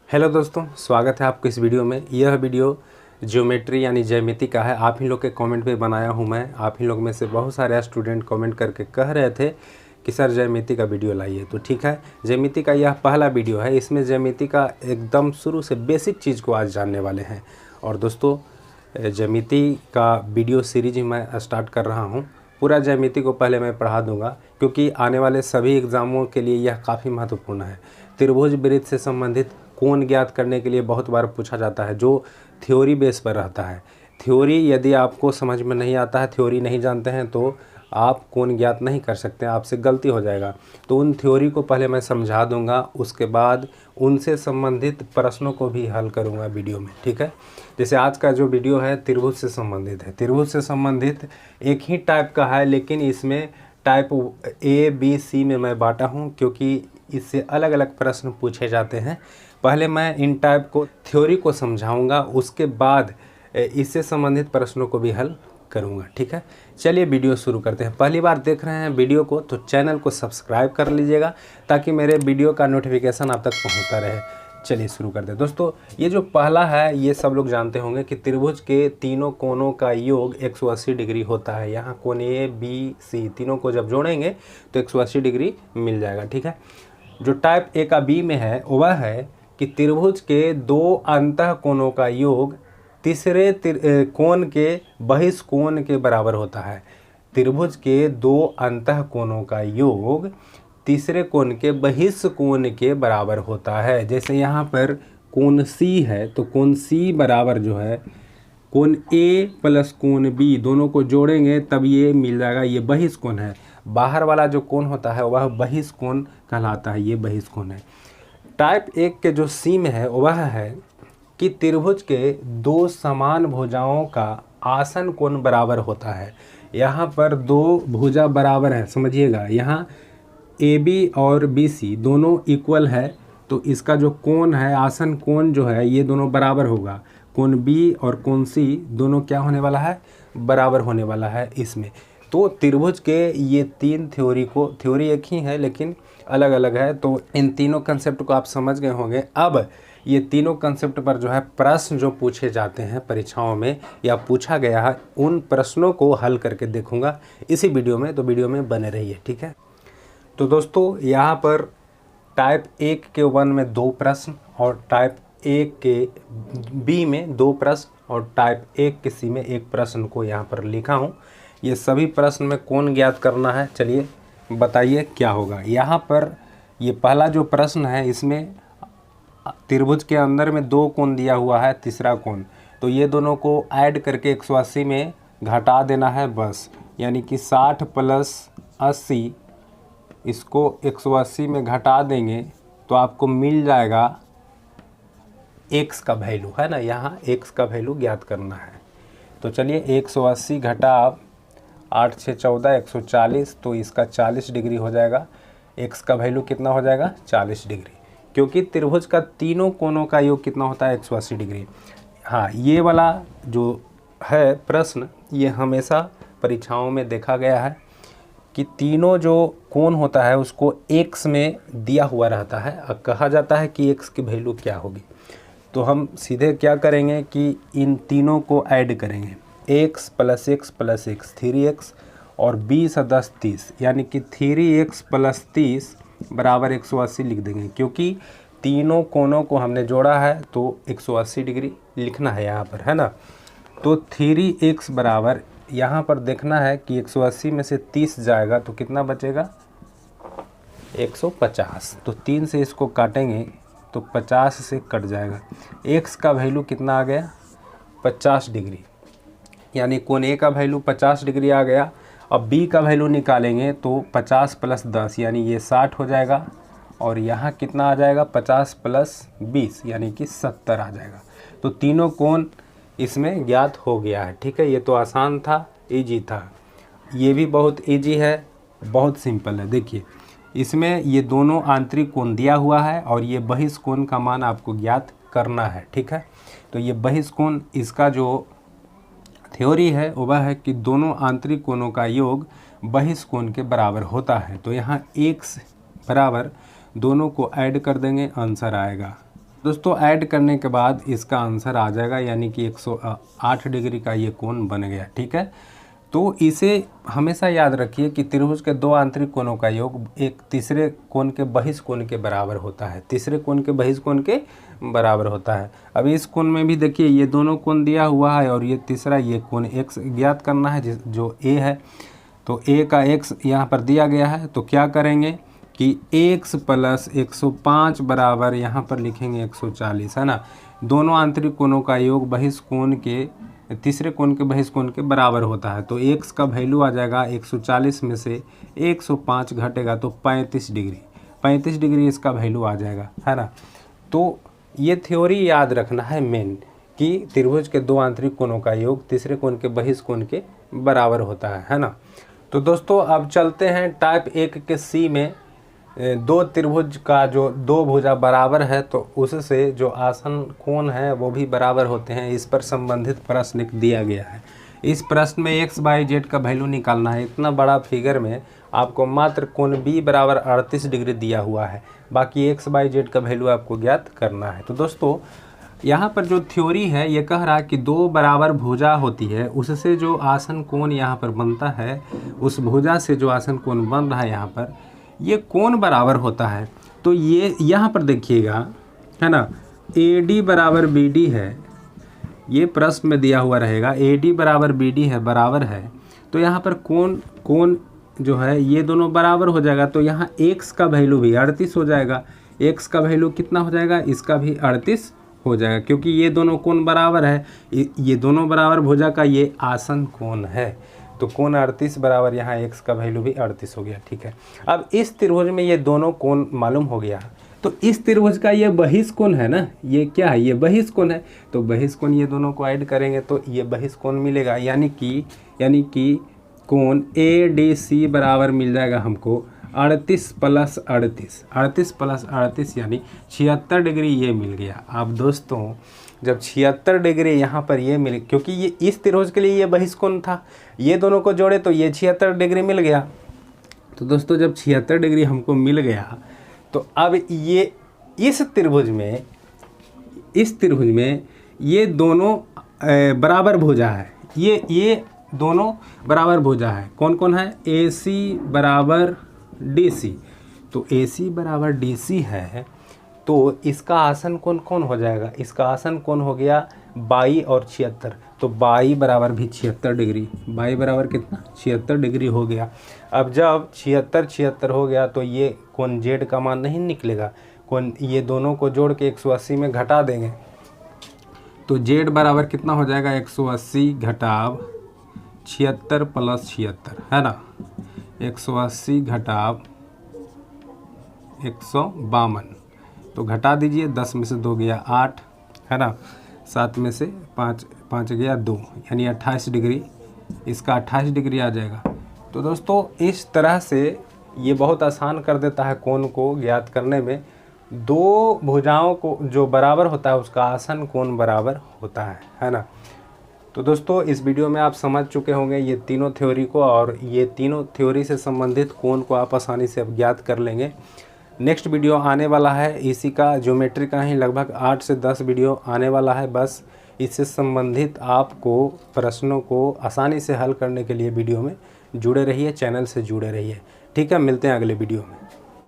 Hello दोस्तों, स्वागत है आपको इस वीडियो में। यह वीडियो ज्योमेट्री यानी ज्यामिति का है। आप ही लोग के कमेंट पे बनाया हूं मैं। आप ही लोग में से बहुत सारे स्टूडेंट कमेंट करके कह रहे थे कि सर ज्यामिति का वीडियो लाइए, तो ठीक है, ज्यामिति का यह पहला वीडियो है। इसमें ज्यामिति का एकदम शुरू से बेसिक चीज़ को आज जानने वाले हैं। और दोस्तों, ज्यामिति का वीडियो सीरीज मैं स्टार्ट कर रहा हूँ। पूरा ज्यामिति को पहले मैं पढ़ा दूंगा, क्योंकि आने वाले सभी एग्ज़ामों के लिए यह काफ़ी महत्वपूर्ण है। त्रिभुज वृत्त से संबंधित कोण ज्ञात करने के लिए बहुत बार पूछा जाता है, जो थ्योरी बेस पर रहता है। थ्योरी यदि आपको समझ में नहीं आता है, थ्योरी नहीं जानते हैं, तो आप कोण ज्ञात नहीं कर सकते, आपसे गलती हो जाएगा। तो उन थ्योरी को पहले मैं समझा दूंगा, उसके बाद उनसे संबंधित प्रश्नों को भी हल करूंगा वीडियो में, ठीक है। जैसे आज का जो वीडियो है त्रिभुज से संबंधित है। त्रिभुज से संबंधित एक ही टाइप का है, लेकिन इसमें टाइप ए बी सी में मैं बांटा हूँ, क्योंकि इससे अलग अलग प्रश्न पूछे जाते हैं। पहले मैं इन टाइप को थ्योरी को समझाऊंगा, उसके बाद इससे संबंधित प्रश्नों को भी हल करूंगा, ठीक है। चलिए वीडियो शुरू करते हैं। पहली बार देख रहे हैं वीडियो को तो चैनल को सब्सक्राइब कर लीजिएगा, ताकि मेरे वीडियो का नोटिफिकेशन आप तक पहुंचता रहे। चलिए शुरू करते हैं। दोस्तों, ये जो पहला है, ये सब लोग जानते होंगे कि त्रिभुज के तीनों कोणों का योग 180 डिग्री होता है। यहाँ कोण ए बी सी तीनों को जब जोड़ेंगे तो 180 डिग्री मिल जाएगा, ठीक है। जो टाइप ए का बी में है वह है कि त्रिभुज के दो अंतः कोणों का योग तीसरे कोण के बहिष कोण के बराबर होता है। त्रिभुज के दो अंतः कोणों का योग तीसरे कोण के बहिष कोण के बराबर होता है। जैसे यहाँ पर कोण सी है, तो कोण सी बराबर जो है कोण ए प्लस कोण बी, दोनों को जोड़ेंगे तब ये मिल जाएगा, ये बहिष कोण है। बाहर वाला जो कोण होता है वह बहिष कोण कहलाता है, ये बहिष कोण है। टाइप एक के जो सी में है वह है कि त्रिभुज के दो समान भुजाओं का आसन कोण बराबर होता है। यहाँ पर दो भुजा बराबर है, समझिएगा। यहाँ ए बी और बी सी दोनों इक्वल है, तो इसका जो कोण है, आसन कोण जो है, ये दोनों बराबर होगा। कोण बी और कोण सी दोनों क्या होने वाला है, बराबर होने वाला है इसमें। तो त्रिभुज के ये तीन थ्योरी एक ही है लेकिन अलग अलग है। तो इन तीनों कंसेप्ट को आप समझ गए होंगे। अब ये तीनों कंसेप्ट पर जो है प्रश्न जो पूछे जाते हैं परीक्षाओं में या पूछा गया है, उन प्रश्नों को हल करके देखूंगा इसी वीडियो में, तो वीडियो में बने रहिए, ठीक है। तो दोस्तों, यहाँ पर टाइप एक के 1 में 2 प्रश्न और टाइप एक के बी में 2 प्रश्न और टाइप एक के सी में 1 प्रश्न को यहाँ पर लिखा हूँ। ये सभी प्रश्न में कोण ज्ञात करना है। चलिए बताइए क्या होगा। यहाँ पर ये पहला जो प्रश्न है, इसमें त्रिभुज के अंदर में 2 कोण दिया हुआ है, तीसरा कोण, तो ये दोनों को ऐड करके 180 में घटा देना है बस। यानी कि 60 प्लस 80, इसको 180 में घटा देंगे तो आपको मिल जाएगा x का वैल्यू, है ना। यहाँ x का वैल्यू ज्ञात करना है। तो चलिए 180 घटा 8 6 14 140, तो इसका 40 डिग्री हो जाएगा। x का वैल्यू कितना हो जाएगा, 40 डिग्री, क्योंकि त्रिभुज का तीनों कोणों का योग कितना होता है, 180 डिग्री। हाँ, ये वाला जो है प्रश्न, ये हमेशा परीक्षाओं में देखा गया है कि तीनों जो कोण होता है उसको x में दिया हुआ रहता है और कहा जाता है कि x की वैल्यू क्या होगी। तो हम सीधे क्या करेंगे कि इन तीनों को ऐड करेंगे, x plus x plus x 3x और 20 और 10 30, यानी कि 3x प्लस 30 बराबर 180 लिख देंगे, क्योंकि तीनों कोणों को हमने जोड़ा है तो 180 डिग्री लिखना है यहाँ पर, है ना। तो 3x बराबर, यहाँ पर देखना है कि 180 में से 30 जाएगा तो कितना बचेगा, 150। तो 3 से इसको काटेंगे तो 50 से कट जाएगा। x का वैल्यू कितना आ गया, 50 डिग्री, यानी कोण ए का वैल्यू 50 डिग्री आ गया। अब b का वैल्यू निकालेंगे तो 50 प्लस 10 यानी ये 60 हो जाएगा, और यहाँ कितना आ जाएगा, 50 प्लस 20 यानी कि 70 आ जाएगा। तो तीनों कोण इसमें ज्ञात हो गया है, ठीक है। ये तो आसान था, इजी था। ये भी बहुत इजी है, बहुत सिंपल है। देखिए, इसमें ये दोनों आंतरिक कोण दिया हुआ है और ये बहिष कोण का मान आपको ज्ञात करना है, ठीक है। तो ये बहिष कोण, इसका जो थ्योरी है वह है कि दोनों आंतरिक कोणों का योग बहिष कोण के बराबर होता है। तो यहाँ x बराबर दोनों को ऐड कर देंगे, आंसर आएगा दोस्तों ऐड करने के बाद इसका आंसर आ जाएगा, यानी कि 108 डिग्री का ये कोण बन गया। ठीक है, तो इसे हमेशा याद रखिए कि त्रिभुज के दो आंतरिक कोणों का योग एक तीसरे कोण के बहिष कोण के बराबर होता है, तीसरे कोण के बहिष कोण के बराबर होता है। अब इस कोण में भी देखिए ये दोनों कोण दिया हुआ है और ये तीसरा ये कोण x ज्ञात करना है जो a है। तो a का x यहाँ पर दिया गया है, तो क्या करेंगे कि x + 105 बराबर यहाँ पर लिखेंगे 140, है ना। दोनों आंतरिक कोणों का योग बहिष कोण के तीसरे कोण के बहिष कोण के बराबर होता है। तो x का वैल्यू आ जाएगा 140 में से 105 घटेगा तो 35 डिग्री, 35 डिग्री इसका वैल्यू आ जाएगा, है ना। तो ये थ्योरी याद रखना है मेन, कि त्रिभुज के दो आंतरिक कोणों का योग तीसरे कोण के बहिष कोण के बराबर होता है ना। तो दोस्तों अब चलते हैं टाइप 1 के सी में। दो त्रिभुज का जो दो भुजा बराबर है तो उससे जो आसन कोण है वो भी बराबर होते हैं। इस पर संबंधित प्रश्न दिया गया है। इस प्रश्न में x/z का वैल्यू निकालना है। इतना बड़ा फिगर में आपको मात्र कोण b बराबर 38 डिग्री दिया हुआ है, बाकी x/z का वैल्यू आपको ज्ञात करना है। तो दोस्तों यहाँ पर जो थ्योरी है ये कह रहा है कि दो बराबर भुजा होती है, उससे जो आसन कोण यहाँ पर बनता है, उस भुजा से जो आसन कोण बन रहा है यहाँ पर, ये कोण बराबर होता है। तो ये यहाँ पर देखिएगा, है ना, AD बराबर BD है, ये प्रश्न में दिया हुआ रहेगा। AD बराबर BD है, बराबर है, तो यहाँ पर कोण जो है ये दोनों बराबर हो जाएगा। तो यहाँ x का वैल्यू भी 38 हो जाएगा। x का वैल्यू कितना हो जाएगा, इसका भी 38 हो जाएगा, क्योंकि ये दोनों कोण बराबर है। ये दोनों बराबर भुजा का ये आसन कोण है, तो कोण 38 बराबर यहाँ x का वैल्यू भी 38 हो गया। ठीक है, अब इस त्रिभुज में ये दोनों कोण मालूम हो गया, तो इस त्रिभुज का ये बहिष कोण है ना, ये क्या है, ये बहिष कोण है। तो बहिष कोण ये दोनों को ऐड करेंगे तो ये बहिष कोण मिलेगा, यानी कि कोण ADC बराबर मिल जाएगा हमको 38 + 38, 38 + 38 यानी 76 डिग्री ये मिल गया। अब दोस्तों जब 76 डिग्री यहाँ पर ये मिल, क्योंकि ये इस त्रिभुज के लिए ये बहिष कोण था, ये दोनों को जोड़े तो ये 76 डिग्री मिल गया। तो दोस्तों जब 76 डिग्री हमको मिल गया, तो अब ये इस त्रिभुज में ये दोनों बराबर भुजा है, ये दोनों बराबर भुजा है। कौन कौन है, AC बराबर DC। तो AC बराबर DC है, तो इसका आसन कोण कौन हो जाएगा, इसका आसन कोण हो गया 22 और 76। तो 22 बराबर भी 76 डिग्री, 22 बराबर कितना, 76 डिग्री हो गया। अब जब 76 हो गया तो ये कोण Z का मान नहीं निकलेगा, कोण ये दोनों को जोड़ के 180 में घटा देंगे, तो Z बराबर कितना हो जाएगा, 180 घटाव 76 + 76, है ना। 180 घटाव 152, तो घटा दीजिए, 10 में से 2 गया 8, है ना, 7 में से 5 गया 2, यानी 28 डिग्री, इसका 28 डिग्री आ जाएगा। तो दोस्तों इस तरह से ये बहुत आसान कर देता है कोण को ज्ञात करने में। दो भुजाओं को जो बराबर होता है उसका आसन कोण बराबर होता है ना। तो दोस्तों इस वीडियो में आप समझ चुके होंगे ये तीनों थ्योरी को, और ये तीनों थ्योरी से संबंधित कोण को आप आसानी से अब ज्ञात कर लेंगे। नेक्स्ट वीडियो आने वाला है इसी का, ज्योमेट्री का ही लगभग 8 से 10 वीडियो आने वाला है। बस इससे संबंधित आपको प्रश्नों को आसानी से हल करने के लिए वीडियो में जुड़े रहिए, चैनल से जुड़े रहिए। ठीक है, मिलते हैं अगले वीडियो में।